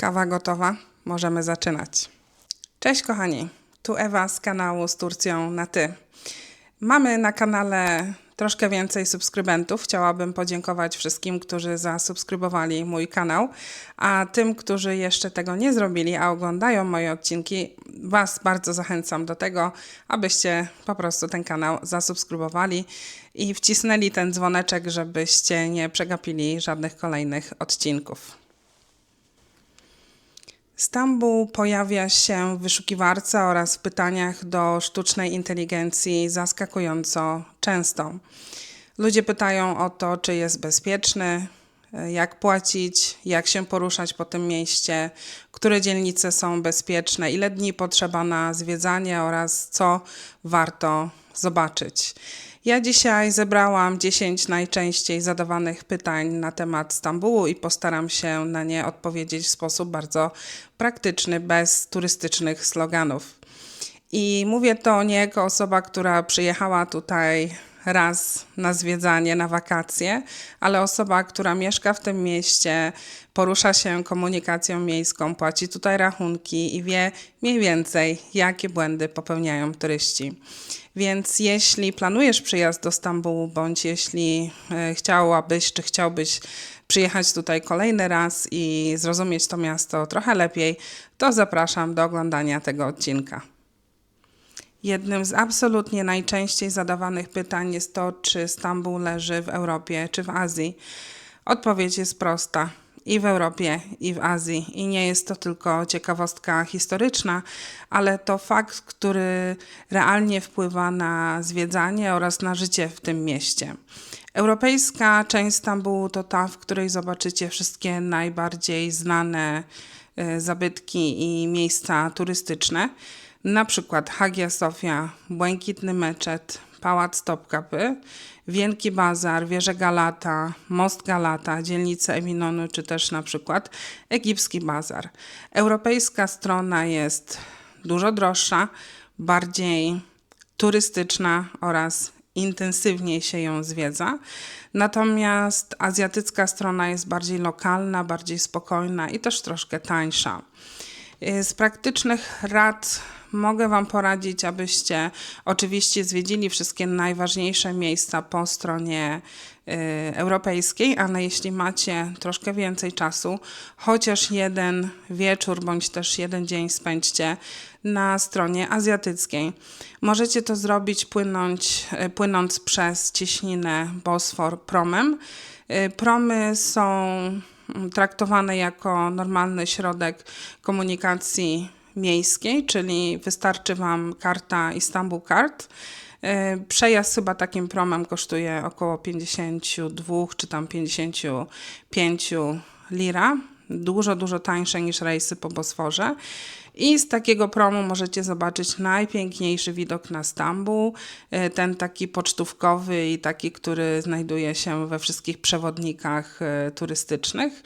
Kawa gotowa? Możemy zaczynać. Cześć kochani, tu Ewa z kanału Z Turcją na Ty. Mamy na kanale troszkę więcej subskrybentów. Chciałabym podziękować wszystkim, którzy zasubskrybowali mój kanał, a tym, którzy jeszcze tego nie zrobili, a oglądają moje odcinki, Was bardzo zachęcam do tego, abyście po prostu ten kanał zasubskrybowali i wcisnęli ten dzwoneczek, żebyście nie przegapili żadnych kolejnych odcinków. Stambuł pojawia się w wyszukiwarce oraz w pytaniach do sztucznej inteligencji zaskakująco często. Ludzie pytają o to, czy jest bezpieczny, jak płacić, jak się poruszać po tym mieście, które dzielnice są bezpieczne, ile dni potrzeba na zwiedzanie oraz co warto zobaczyć. Ja dzisiaj zebrałam 10 najczęściej zadawanych pytań na temat Stambułu i postaram się na nie odpowiedzieć w sposób bardzo praktyczny, bez turystycznych sloganów. I mówię to nie jako osoba, która przyjechała tutaj raz na zwiedzanie, na wakacje, ale osoba, która mieszka w tym mieście, porusza się komunikacją miejską, płaci tutaj rachunki i wie mniej więcej, jakie błędy popełniają turyści. Więc jeśli planujesz przyjazd do Stambułu, bądź jeśli chciałabyś czy chciałbyś przyjechać tutaj kolejny raz i zrozumieć to miasto trochę lepiej, to zapraszam do oglądania tego odcinka. Jednym z absolutnie najczęściej zadawanych pytań jest to, czy Stambuł leży w Europie czy w Azji. Odpowiedź jest prosta. I w Europie, i w Azji. I nie jest to tylko ciekawostka historyczna, ale to fakt, który realnie wpływa na zwiedzanie oraz na życie w tym mieście. Europejska część Stambułu to ta, w której zobaczycie wszystkie najbardziej znane zabytki i miejsca turystyczne. Na przykład Hagia Sofia, Błękitny Meczet, Pałac Topkapı, Wielki Bazar, Wieża Galata, Most Galata, dzielnicę Eminonu, czy też na przykład Egipski Bazar. Europejska strona jest dużo droższa, bardziej turystyczna oraz intensywniej się ją zwiedza. Natomiast azjatycka strona jest bardziej lokalna, bardziej spokojna i też troszkę tańsza. Z praktycznych rad mogę Wam poradzić, abyście oczywiście zwiedzili wszystkie najważniejsze miejsca po stronie europejskiej, ale jeśli macie troszkę więcej czasu, chociaż jeden wieczór bądź też jeden dzień spędźcie na stronie azjatyckiej. Możecie to zrobić płynąc przez cieśninę Bosfor promem. Promy są traktowane jako normalny środek komunikacji miejskiej, czyli wystarczy Wam karta Istanbul Card. Przejazd chyba takim promem kosztuje około 52 czy tam 55 lira. Dużo tańsze niż rejsy po Bosforze. I z takiego promu możecie zobaczyć najpiękniejszy widok na Stambuł, ten taki pocztówkowy i taki, który znajduje się we wszystkich przewodnikach turystycznych.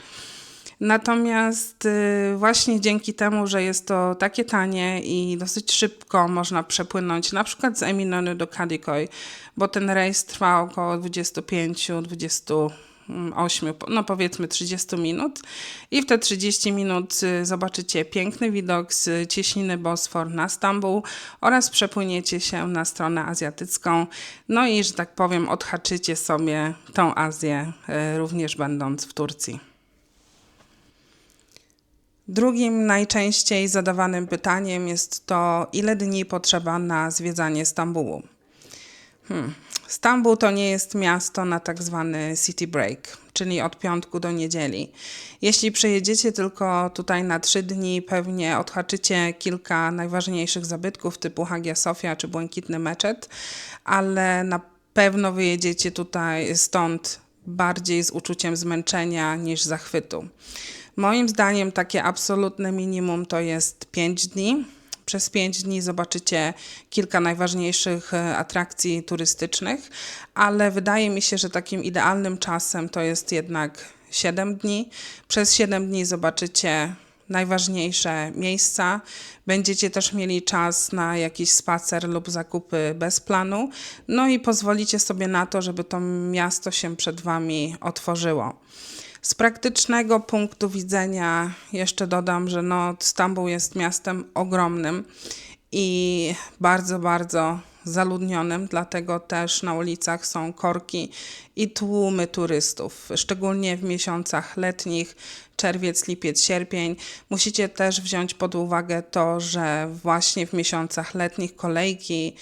Natomiast właśnie dzięki temu, że jest to takie tanie i dosyć szybko można przepłynąć na przykład z Eminonu do Kadıköy, bo ten rejs trwa około 25-28, no powiedzmy 30 minut i w te 30 minut zobaczycie piękny widok z cieśniny Bosfor na Stambuł oraz przepłyniecie się na stronę azjatycką, no i, że tak powiem, odhaczycie sobie tą Azję, również będąc w Turcji. Drugim najczęściej zadawanym pytaniem jest to, ile dni potrzeba na zwiedzanie Stambułu. Stambuł to nie jest miasto na tak zwany city break, czyli od piątku do niedzieli. Jeśli przyjedziecie tylko tutaj na 3 dni, pewnie odhaczycie kilka najważniejszych zabytków typu Hagia Sofia czy Błękitny Meczet, ale na pewno wyjedziecie tutaj stąd bardziej z uczuciem zmęczenia niż zachwytu. Moim zdaniem takie absolutne minimum to jest 5 dni. Przez 5 dni zobaczycie kilka najważniejszych atrakcji turystycznych, ale wydaje mi się, że takim idealnym czasem to jest jednak 7 dni. Przez 7 dni zobaczycie najważniejsze miejsca. Będziecie też mieli czas na jakiś spacer lub zakupy bez planu. No i pozwolicie sobie na to, żeby to miasto się przed Wami otworzyło. Z praktycznego punktu widzenia jeszcze dodam, że Stambuł jest miastem ogromnym i bardzo, bardzo zaludnionym, dlatego też na ulicach są korki i tłumy turystów, szczególnie w miesiącach letnich, czerwiec, lipiec, sierpień. Musicie też wziąć pod uwagę to, że właśnie w miesiącach letnich kolejki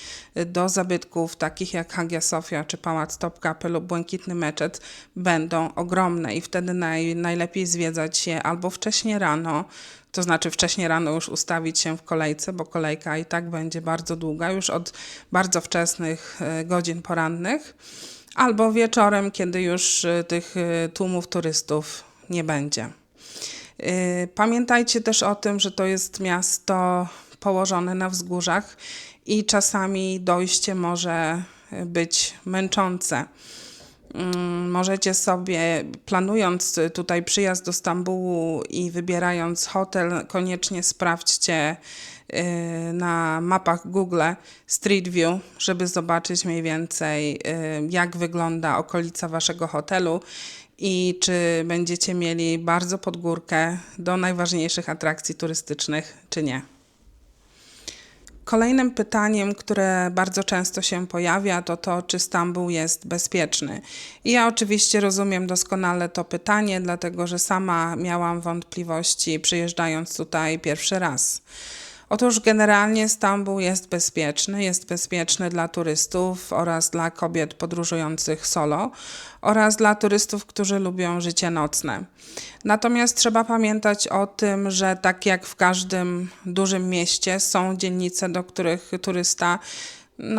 do zabytków takich jak Hagia Sofia czy Pałac Topkapi lub Błękitny Meczet będą ogromne i wtedy najlepiej zwiedzać je albo wcześnie rano, to znaczy wcześnie rano już ustawić się w kolejce, bo kolejka i tak będzie bardzo długa, już od bardzo wczesnych godzin porannych, albo wieczorem, kiedy już tych tłumów turystów nie będzie. Pamiętajcie też o tym, że to jest miasto położone na wzgórzach i czasami dojście może być męczące. Możecie sobie, planując tutaj przyjazd do Stambułu i wybierając hotel, koniecznie sprawdźcie na mapach Google Street View, żeby zobaczyć mniej więcej, jak wygląda okolica waszego hotelu i czy będziecie mieli bardzo pod górkę do najważniejszych atrakcji turystycznych, czy nie. Kolejnym pytaniem, które bardzo często się pojawia, to czy Stambuł jest bezpieczny. I ja oczywiście rozumiem doskonale to pytanie, dlatego że sama miałam wątpliwości przyjeżdżając tutaj pierwszy raz. Otóż generalnie Stambuł jest bezpieczny dla turystów oraz dla kobiet podróżujących solo oraz dla turystów, którzy lubią życie nocne. Natomiast trzeba pamiętać o tym, że tak jak w każdym dużym mieście są dzielnice, do których turysta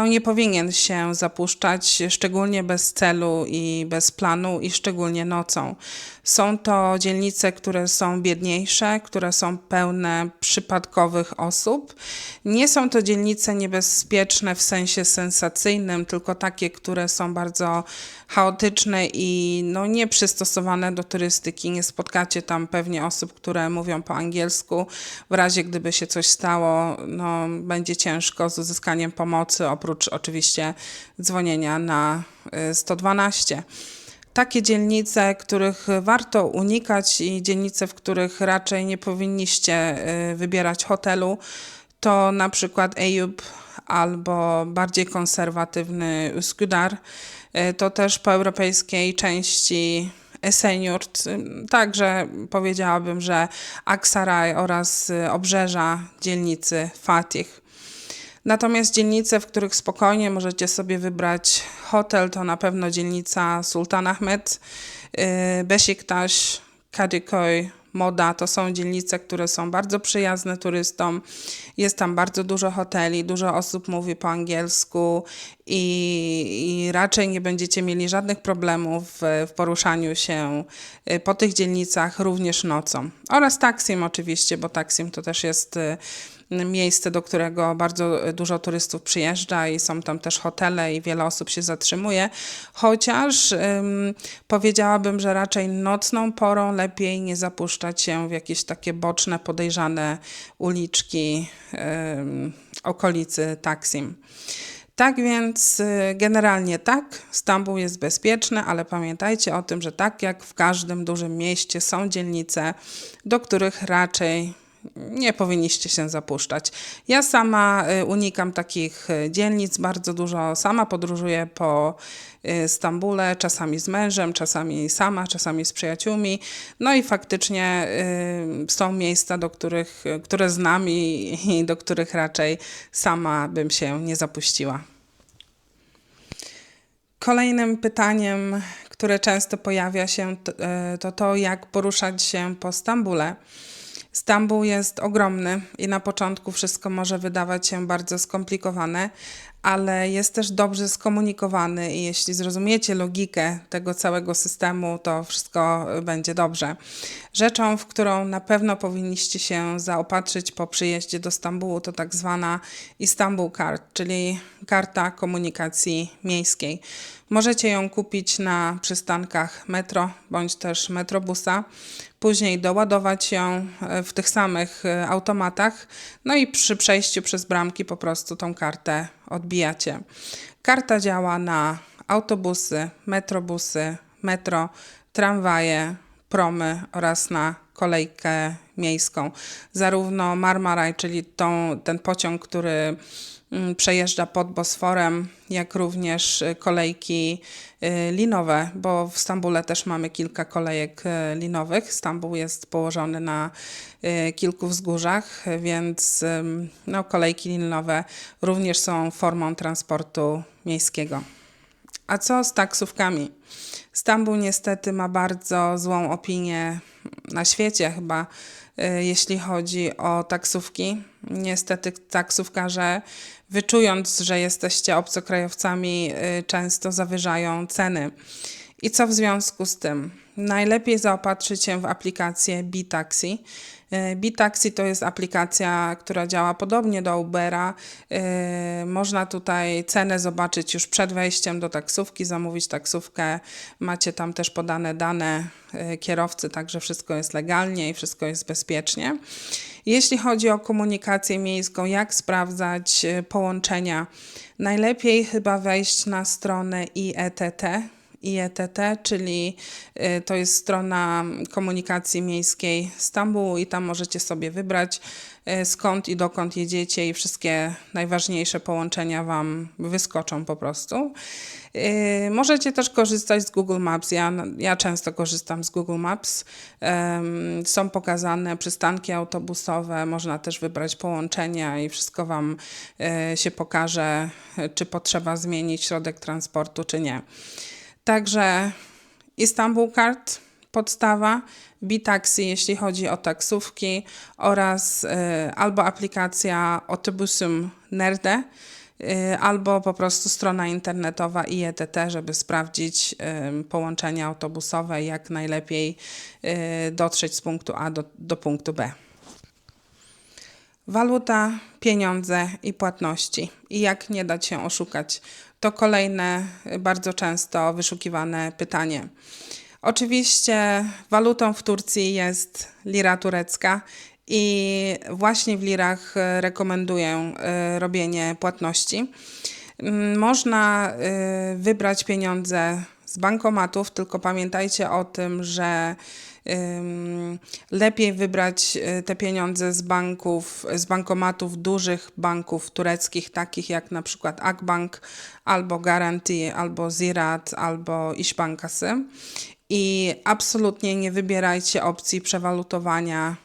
nie powinien się zapuszczać, szczególnie bez celu i bez planu i szczególnie nocą. Są to dzielnice, które są biedniejsze, które są pełne przypadkowych osób. Nie są to dzielnice niebezpieczne w sensie sensacyjnym, tylko takie, które są bardzo chaotyczne i nieprzystosowane do turystyki. Nie spotkacie tam pewnie osób, które mówią po angielsku. W razie gdyby się coś stało, będzie ciężko z uzyskaniem pomocy, oprócz oczywiście dzwonienia na 112. Takie dzielnice, których warto unikać i dzielnice, w których raczej nie powinniście wybierać hotelu, to na przykład Eyüp albo bardziej konserwatywny Üsküdar. To też po europejskiej części Esenyurt. Także powiedziałabym, że Aksaray oraz obrzeża dzielnicy Fatih. Natomiast dzielnice, w których spokojnie możecie sobie wybrać hotel, to na pewno dzielnica Sultanahmet, Beşiktaş, Kadıköy, Moda. To są dzielnice, które są bardzo przyjazne turystom. Jest tam bardzo dużo hoteli, dużo osób mówi po angielsku i raczej nie będziecie mieli żadnych problemów w poruszaniu się po tych dzielnicach również nocą. Oraz Taksim oczywiście, bo Taksim to też jest miejsce, do którego bardzo dużo turystów przyjeżdża i są tam też hotele i wiele osób się zatrzymuje, chociaż powiedziałabym, że raczej nocną porą lepiej nie zapuszczać się w jakieś takie boczne, podejrzane uliczki okolicy Taksim. Tak więc generalnie tak, Stambuł jest bezpieczny, ale pamiętajcie o tym, że tak jak w każdym dużym mieście są dzielnice, do których raczej nie powinniście się zapuszczać. Ja sama unikam takich dzielnic bardzo dużo. Sama podróżuję po Stambule, czasami z mężem, czasami sama, czasami z przyjaciółmi. I faktycznie są miejsca, które znam i do których raczej sama bym się nie zapuściła. Kolejnym pytaniem, które często pojawia się, to jak poruszać się po Stambule. Stambuł jest ogromny i na początku wszystko może wydawać się bardzo skomplikowane, ale jest też dobrze skomunikowany i jeśli zrozumiecie logikę tego całego systemu, to wszystko będzie dobrze. Rzeczą, w którą na pewno powinniście się zaopatrzyć po przyjeździe do Stambułu, to tak zwana Istanbul Card, czyli karta komunikacji miejskiej. Możecie ją kupić na przystankach metro bądź też metrobusa, później doładować ją w tych samych automatach, i przy przejściu przez bramki po prostu tą kartę odbijacie. Karta działa na autobusy, metrobusy, metro, tramwaje, promy oraz na kolejkę miejską. Zarówno Marmaray, czyli ten pociąg, który przejeżdża pod Bosforem, jak również kolejki linowe, bo w Stambule też mamy kilka kolejek linowych. Stambuł jest położony na kilku wzgórzach, więc kolejki linowe również są formą transportu miejskiego. A co z taksówkami? Stambuł niestety ma bardzo złą opinię na świecie chyba, jeśli chodzi o taksówki. Niestety taksówkarze, wyczując, że jesteście obcokrajowcami, często zawyżają ceny. I co w związku z tym? Najlepiej zaopatrzyć się w aplikację BeeTaxi. BeeTaxi to jest aplikacja, która działa podobnie do Ubera. Można tutaj cenę zobaczyć już przed wejściem do taksówki, zamówić taksówkę. Macie tam też podane dane kierowcy, także wszystko jest legalnie i wszystko jest bezpiecznie. Jeśli chodzi o komunikację miejską, jak sprawdzać połączenia? Najlepiej chyba wejść na stronę IETT, czyli to jest strona komunikacji miejskiej Stambułu i tam możecie sobie wybrać skąd i dokąd jedziecie i wszystkie najważniejsze połączenia Wam wyskoczą po prostu. Możecie też korzystać z Google Maps. Ja często korzystam z Google Maps. Są pokazane przystanki autobusowe, można też wybrać połączenia i wszystko Wam się pokaże, czy potrzeba zmienić środek transportu, czy nie. Także Istanbul Card, podstawa, BeeTaxi, jeśli chodzi o taksówki oraz albo aplikacja Otobusum Nerede, albo po prostu strona internetowa IETT, żeby sprawdzić połączenia autobusowe, jak najlepiej dotrzeć z punktu A do punktu B. Waluta, pieniądze i płatności. I jak nie dać się oszukać? To kolejne bardzo często wyszukiwane pytanie. Oczywiście walutą w Turcji jest lira turecka i właśnie w lirach rekomenduję robienie płatności. Można wybrać pieniądze z bankomatów, tylko pamiętajcie o tym, że lepiej wybrać te pieniądze z bankomatów dużych banków tureckich, takich jak na przykład Akbank, albo Garanti, albo Ziraat, albo İş Bankası. I absolutnie nie wybierajcie opcji przewalutowania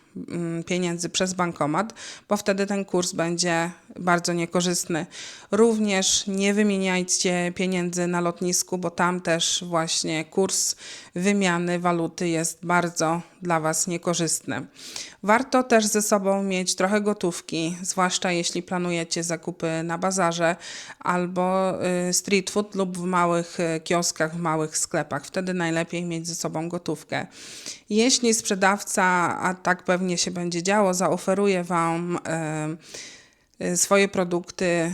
pieniędzy przez bankomat, bo wtedy ten kurs będzie bardzo niekorzystny. Również nie wymieniajcie pieniędzy na lotnisku, bo tam też właśnie kurs wymiany waluty jest bardzo dla Was niekorzystny. Warto też ze sobą mieć trochę gotówki, zwłaszcza jeśli planujecie zakupy na bazarze albo street food lub w małych kioskach, w małych sklepach. Wtedy najlepiej mieć ze sobą gotówkę. Jeśli sprzedawca, a tak pewnie się będzie działo, zaoferuje Wam swoje produkty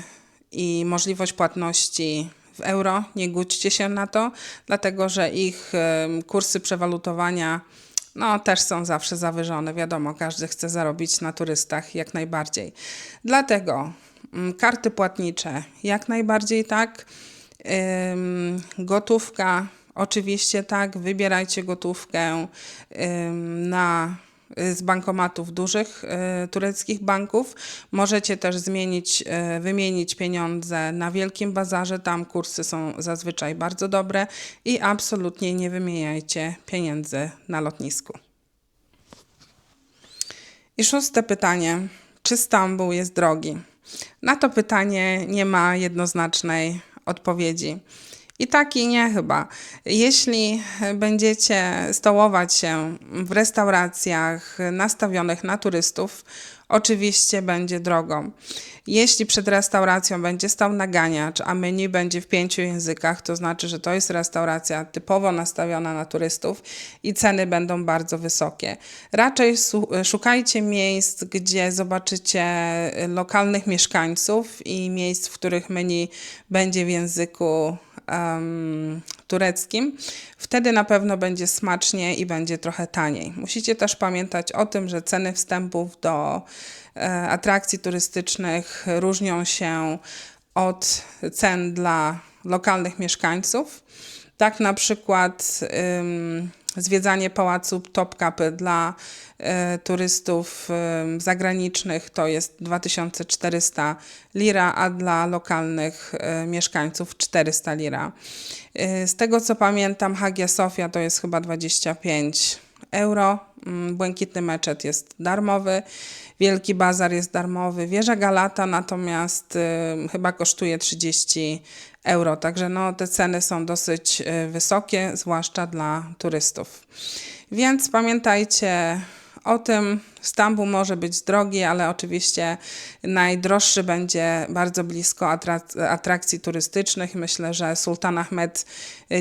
i możliwość płatności w euro, nie gódźcie się na to, dlatego że ich kursy przewalutowania też są zawsze zawyżone. Wiadomo, każdy chce zarobić na turystach jak najbardziej. Dlatego karty płatnicze jak najbardziej tak. Gotówka oczywiście tak. Wybierajcie gotówkę z bankomatów dużych tureckich banków. Możecie też wymienić pieniądze na Wielkim Bazarze. Tam kursy są zazwyczaj bardzo dobre i absolutnie nie wymieniajcie pieniędzy na lotnisku. I szóste pytanie. Czy Stambuł jest drogi? Na to pytanie nie ma jednoznacznej odpowiedzi. I tak i nie chyba. Jeśli będziecie stołować się w restauracjach nastawionych na turystów, oczywiście będzie drogo. Jeśli przed restauracją będzie stał naganiacz, a menu będzie w 5 językach, to znaczy, że to jest restauracja typowo nastawiona na turystów i ceny będą bardzo wysokie. Raczej szukajcie miejsc, gdzie zobaczycie lokalnych mieszkańców i miejsc, w których menu będzie w języku tureckim. Wtedy na pewno będzie smacznie i będzie trochę taniej. Musicie też pamiętać o tym, że ceny wstępów do atrakcji turystycznych różnią się od cen dla lokalnych mieszkańców. Tak na przykład Zwiedzanie pałacu Topkapi dla turystów zagranicznych to jest 2400 lira, a dla lokalnych mieszkańców 400 lira. Z tego co pamiętam, Hagia Sofia to jest chyba 25 euro. Błękitny meczet jest darmowy. Wielki Bazar jest darmowy. Wieża Galata natomiast chyba kosztuje 30 euro. Także no, te ceny są dosyć wysokie, zwłaszcza dla turystów. Więc pamiętajcie o tym. Stambuł może być drogi, ale oczywiście najdroższy będzie bardzo blisko atrakcji turystycznych. Myślę, że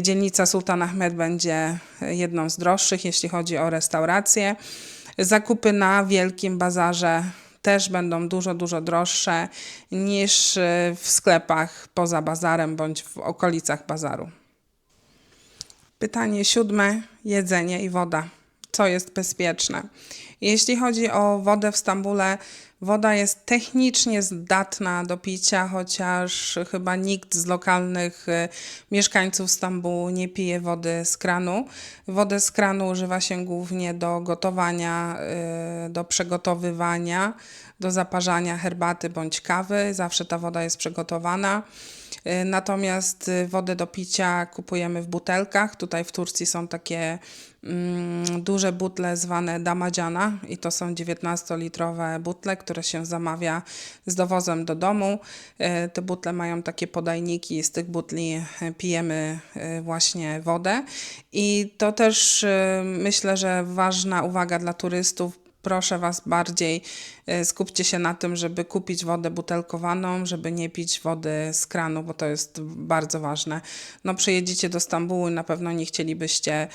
dzielnica Sultan Ahmed będzie jedną z droższych, jeśli chodzi o restauracje. Zakupy na Wielkim Bazarze też będą dużo droższe niż w sklepach poza bazarem bądź w okolicach bazaru. Pytanie 7. Jedzenie i woda. Co jest bezpieczne? Jeśli chodzi o wodę w Stambule, woda jest technicznie zdatna do picia, chociaż chyba nikt z lokalnych mieszkańców Stambułu nie pije wody z kranu. Wodę z kranu używa się głównie do gotowania, do przygotowywania, do zaparzania herbaty bądź kawy. Zawsze ta woda jest przygotowana. Natomiast wodę do picia kupujemy w butelkach. Tutaj w Turcji są takie duże butle zwane damadziana i to są 19-litrowe butle, które się zamawia z dowozem do domu. Te butle mają takie podajniki, z tych butli pijemy właśnie wodę. I to też myślę, że ważna uwaga dla turystów. Proszę Was bardziej skupcie się na tym, żeby kupić wodę butelkowaną, żeby nie pić wody z kranu, bo to jest bardzo ważne. No przyjedziecie do Stambułu i na pewno nie chcielibyście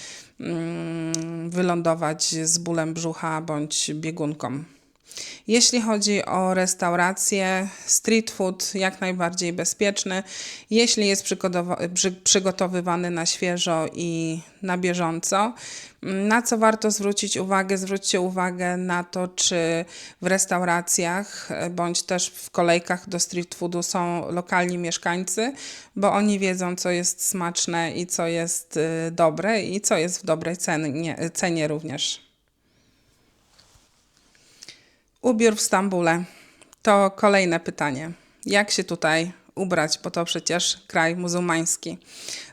wylądować z bólem brzucha bądź biegunką. Jeśli chodzi o restaurację, street food jak najbardziej bezpieczny, jeśli jest przygotowywany na świeżo i na bieżąco. Na co warto zwrócić uwagę? Zwróćcie uwagę na to, czy w restauracjach bądź też w kolejkach do street foodu są lokalni mieszkańcy, bo oni wiedzą, co jest smaczne i co jest dobre i co jest w dobrej cenie również. Ubiór w Stambule. To kolejne pytanie. Jak się tutaj ubrać, bo to przecież kraj muzułmański.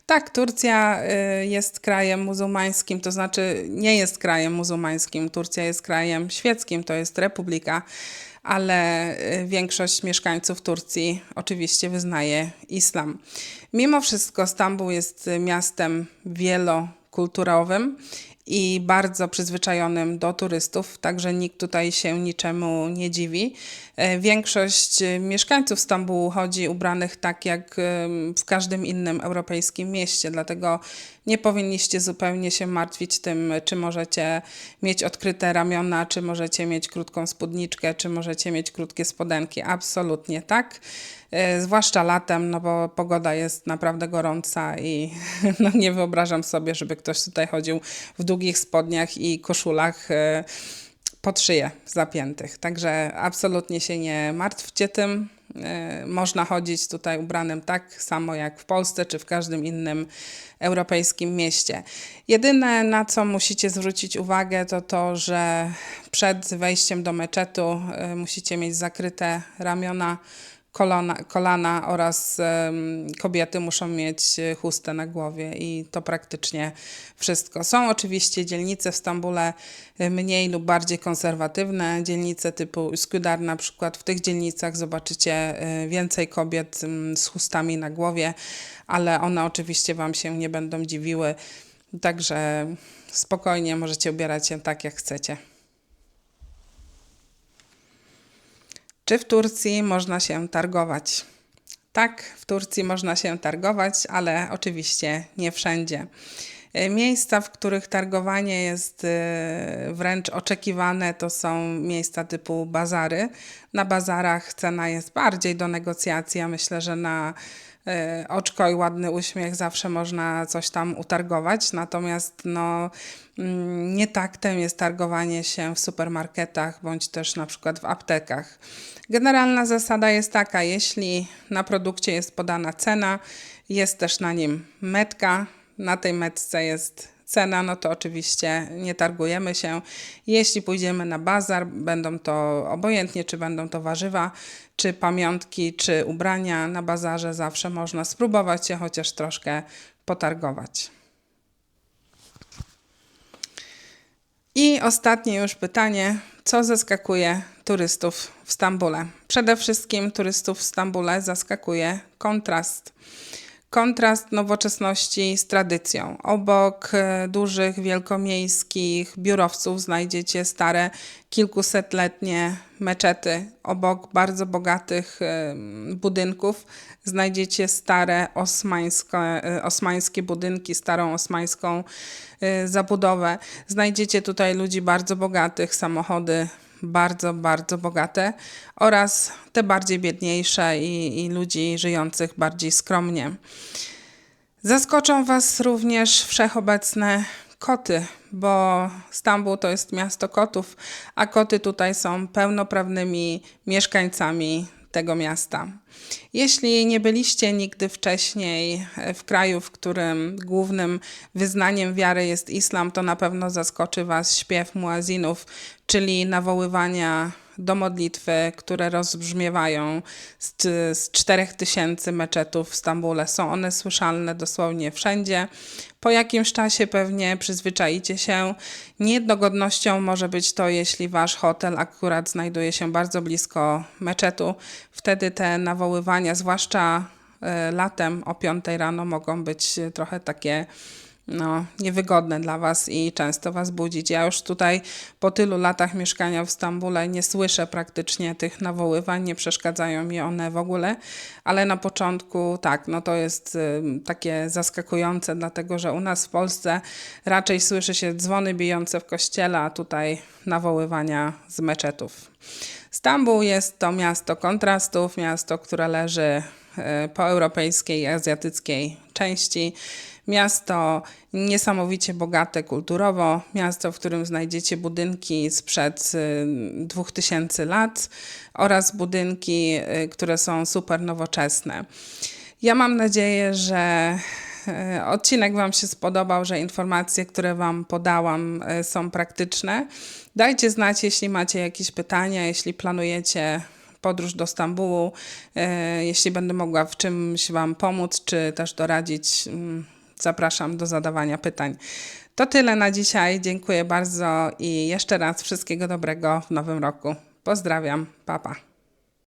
Tak, Turcja jest krajem muzułmańskim, to znaczy nie jest krajem muzułmańskim. Turcja jest krajem świeckim, to jest republika, ale większość mieszkańców Turcji oczywiście wyznaje islam. Mimo wszystko Stambuł jest miastem wielokulturowym i bardzo przyzwyczajonym do turystów, także nikt tutaj się niczemu nie dziwi. Większość mieszkańców Stambułu chodzi ubranych tak jak w każdym innym europejskim mieście, dlatego nie powinniście zupełnie się martwić tym, czy możecie mieć odkryte ramiona, czy możecie mieć krótką spódniczkę, czy możecie mieć krótkie spodenki. Absolutnie tak. Zwłaszcza latem, no bo pogoda jest naprawdę gorąca i no nie wyobrażam sobie, żeby ktoś tutaj chodził w długich spodniach i koszulach pod szyję zapiętych. Także absolutnie się nie martwcie tym. Można chodzić tutaj ubranym tak samo jak w Polsce czy w każdym innym europejskim mieście. Jedyne, na co musicie zwrócić uwagę, to to, że przed wejściem do meczetu musicie mieć zakryte ramiona, kolana oraz kobiety muszą mieć chustę na głowie i to praktycznie wszystko. Są oczywiście dzielnice w Stambule mniej lub bardziej konserwatywne, dzielnice typu Üsküdar na przykład. W tych dzielnicach zobaczycie więcej kobiet z chustami na głowie, ale one oczywiście Wam się nie będą dziwiły, także spokojnie możecie ubierać się tak jak chcecie. Czy w Turcji można się targować? Tak, w Turcji można się targować, ale oczywiście nie wszędzie. Miejsca, w których targowanie jest wręcz oczekiwane, to są miejsca typu bazary. Na bazarach cena jest bardziej do negocjacji. Ja myślę, że na oczko i ładny uśmiech zawsze można coś tam utargować, natomiast nie taktem jest targowanie się w supermarketach bądź też na przykład w aptekach. Generalna zasada jest taka, jeśli na produkcie jest podana cena, jest też na nim metka, na tej metce jest Cena, no to oczywiście nie targujemy się. Jeśli pójdziemy na bazar, będą to obojętnie, czy będą to warzywa, czy pamiątki, czy ubrania. Na bazarze zawsze można spróbować się chociaż troszkę potargować. I ostatnie już pytanie, co zaskakuje turystów w Stambule? Przede wszystkim turystów w Stambule zaskakuje kontrast. Kontrast nowoczesności z tradycją. Obok dużych, wielkomiejskich biurowców znajdziecie stare, kilkusetletnie meczety. Obok bardzo bogatych budynków znajdziecie stare osmańskie budynki, starą osmańską zabudowę. Znajdziecie tutaj ludzi bardzo bogatych, samochody bardzo, bardzo bogate oraz te bardziej biedniejsze i ludzi żyjących bardziej skromnie. Zaskoczą Was również wszechobecne koty, bo Stambuł to jest miasto kotów, a koty tutaj są pełnoprawnymi mieszkańcami tego miasta. Jeśli nie byliście nigdy wcześniej w kraju, w którym głównym wyznaniem wiary jest islam, to na pewno zaskoczy Was śpiew muazinów, czyli nawoływania do modlitwy, które rozbrzmiewają z 4000 meczetów w Stambule. Są one słyszalne dosłownie wszędzie. Po jakimś czasie pewnie przyzwyczaicie się. Niejednogodnością może być to, jeśli wasz hotel akurat znajduje się bardzo blisko meczetu. Wtedy te nawoływania, zwłaszcza latem o 5 rano, mogą być trochę takie niewygodne dla Was i często Was budzić. Ja już tutaj po tylu latach mieszkania w Stambule nie słyszę praktycznie tych nawoływań, nie przeszkadzają mi one w ogóle, ale na początku tak, to jest takie zaskakujące, dlatego że u nas w Polsce raczej słyszy się dzwony bijące w kościele, a tutaj nawoływania z meczetów. Stambuł jest to miasto kontrastów, miasto, które leży po europejskiej i azjatyckiej części. Miasto niesamowicie bogate kulturowo, miasto, w którym znajdziecie budynki sprzed 2000 lat oraz budynki, które są super nowoczesne. Ja mam nadzieję, że odcinek Wam się spodobał, że informacje, które Wam podałam, są praktyczne. Dajcie znać, jeśli macie jakieś pytania, jeśli planujecie podróż do Stambułu, jeśli będę mogła w czymś Wam pomóc, czy też doradzić. Zapraszam do zadawania pytań. To tyle na dzisiaj. Dziękuję bardzo i jeszcze raz wszystkiego dobrego w nowym roku. Pozdrawiam. Pa, pa.